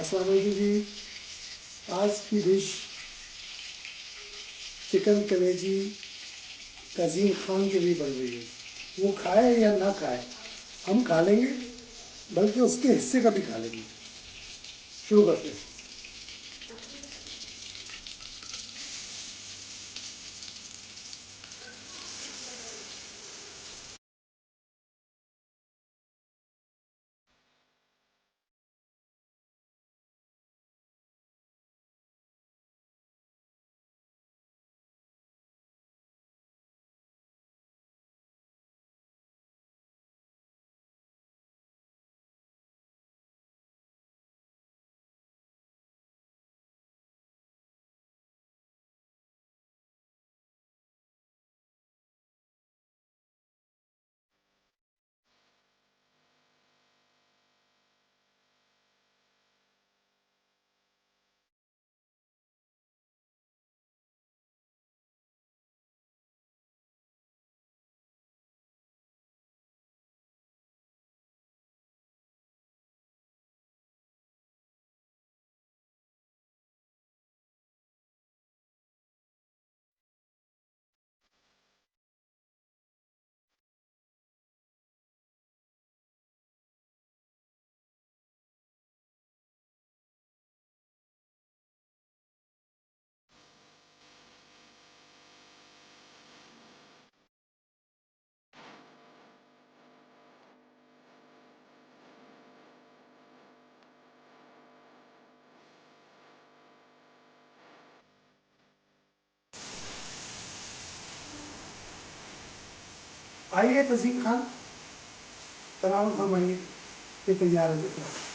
अस्सलाम वालेकुम जी। आज की डिश चिकन कलेजी तज़ीम खान के लिए बन रही है। वो खाए या ना खाए, हम खा लेंगे, बल्कि उसके हिस्से का भी खा लेंगे। शुरू करते हैं। आइए तज़ीम खान, तनाव फरमाइए, ये तैयार है।